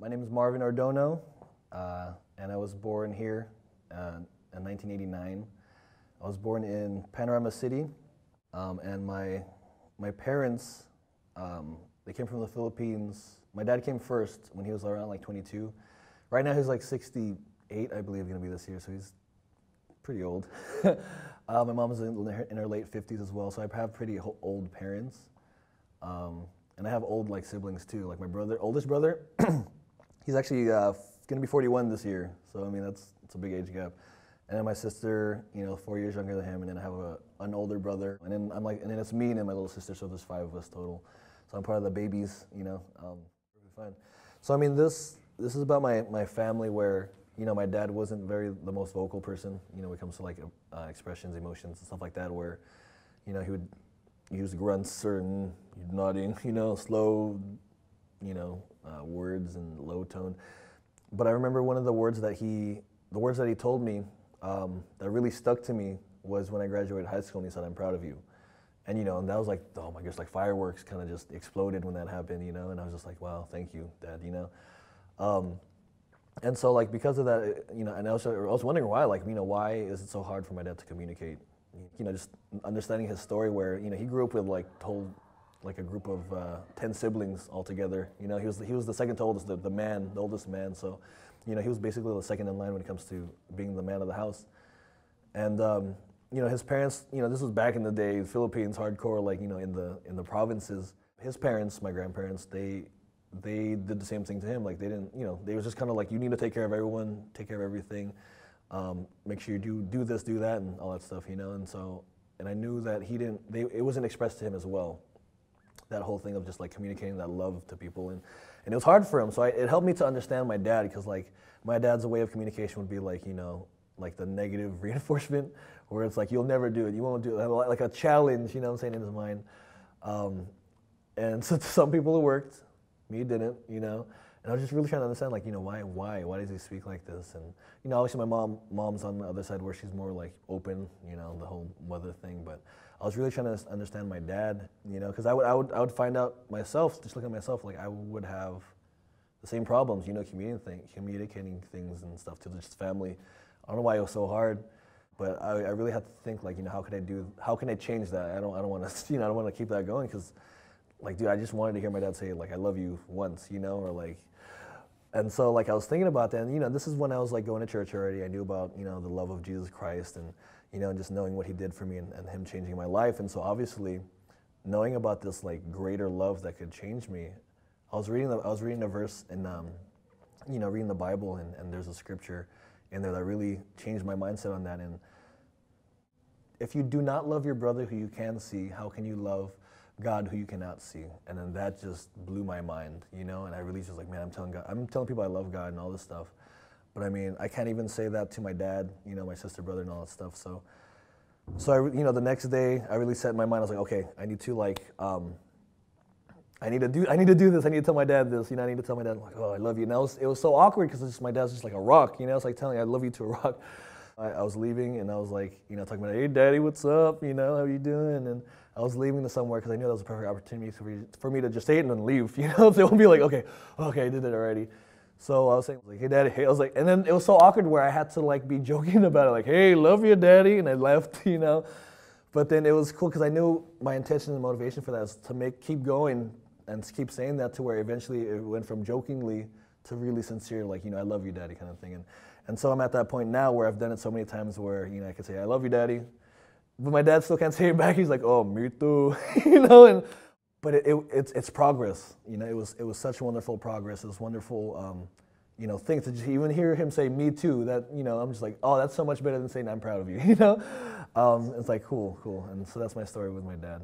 My name is Marvin Ordono, and I was born here in 1989. I was born in Panorama City, and my parents, they came from the Philippines. My dad came first when he was around like 22. Right now he's like 68, I believe, going to be this year, so he's pretty old. My mom is in her late 50s as well, so I have pretty old parents. And I have old like siblings too, like my oldest brother, he's actually going to be 41 this year, so I mean it's a big age gap. And then my sister, 4 years younger than him, and then I have an older brother, and then it's me and then my little sister, so there's 5 of us total. So I'm part of the babies, fine. So I mean this is about my family where my dad wasn't the most vocal person, when it comes to like expressions, emotions, and stuff like that, where he would use grunts and nodding, slow, words and low tone. But I remember one of the words that he told me that really stuck to me was when I graduated high school, and he said, "I'm proud of you." And and that was like, oh my gosh, like fireworks kind of just exploded when that happened, and I was just like, wow, thank you, Dad, And so like because of that, and I was wondering why, like, why is it so hard for my dad to communicate? Just understanding his story where, he grew up with like a group of 10 siblings all together. He was the second to oldest, the oldest man. So, he was basically the second in line when it comes to being the man of the house. And, his parents, this was back in the day, Philippines, hardcore, like, in the provinces. His parents, my grandparents, they did the same thing to him. Like they didn't, they was just kind of like, you need to take care of everyone, take care of everything. Make sure you do this, do that, and all that stuff, and I knew that it wasn't expressed to him as well. That whole thing of just like communicating that love to people, and it was hard for him. So it helped me to understand my dad, because like my dad's way of communication would be like, like the negative reinforcement, where it's like, you'll never do it, you won't do it, like a challenge, in his mind. And so to some people it worked, me it didn't, And I was just really trying to understand, like, why does he speak like this? And, obviously my mom's on the other side where she's more like open, the whole mother thing. But I was really trying to understand my dad, because I would find out myself, just looking at myself, like I would have the same problems, communicating things and stuff to just family. I don't know why it was so hard, but I really had to think, like, how can I change that? I don't want to, I don't want to keep that going, because, like, dude, I just wanted to hear my dad say, like, I love you once, or like. And so, like, I was thinking about that, and, this is when I was, like, going to church already. I knew about, the love of Jesus Christ and, just knowing what he did for me and him changing my life. And so, obviously, knowing about this, like, greater love that could change me, I was reading a verse in, reading the Bible, and there's a scripture in there that really changed my mindset on that. And if you do not love your brother who you can see, how can you love God who you cannot see? And then that just blew my mind, and I really just like, man, I'm telling people I love God and all this stuff, but I mean, I can't even say that to my dad, my sister, brother, and all that stuff. So I, the next day, I really set in my mind, I was like, okay, I need to like, I need to do this. I need to tell my dad this. I need to tell my dad, like, oh, I love you. And it was so awkward, because my dad's just like a rock. It's like telling I love you to a rock. I was leaving, and I was like, talking about, hey, Daddy, what's up? How you doing? And I was leaving to somewhere because I knew that was a perfect opportunity for me to just say it and then leave. So it won't be like, okay, I did it already. So I was saying, like, hey, Daddy, hey. I was like, and then it was so awkward where I had to like be joking about it, like, hey, love you, Daddy, and I left, But then it was cool because I knew my intention and motivation for that was to keep going and keep saying that, to where eventually it went from jokingly to really sincere, like, I love you, Daddy, kind of thing. And so I'm at that point now where I've done it so many times where, I could say, I love you, Daddy. But my dad still can't say it back. He's like, oh, me too, But it's progress. It was such wonderful progress. It was wonderful, thing to just even hear him say me too. That I'm just like, oh, that's so much better than saying I'm proud of you. It's like cool. And so that's my story with my dad.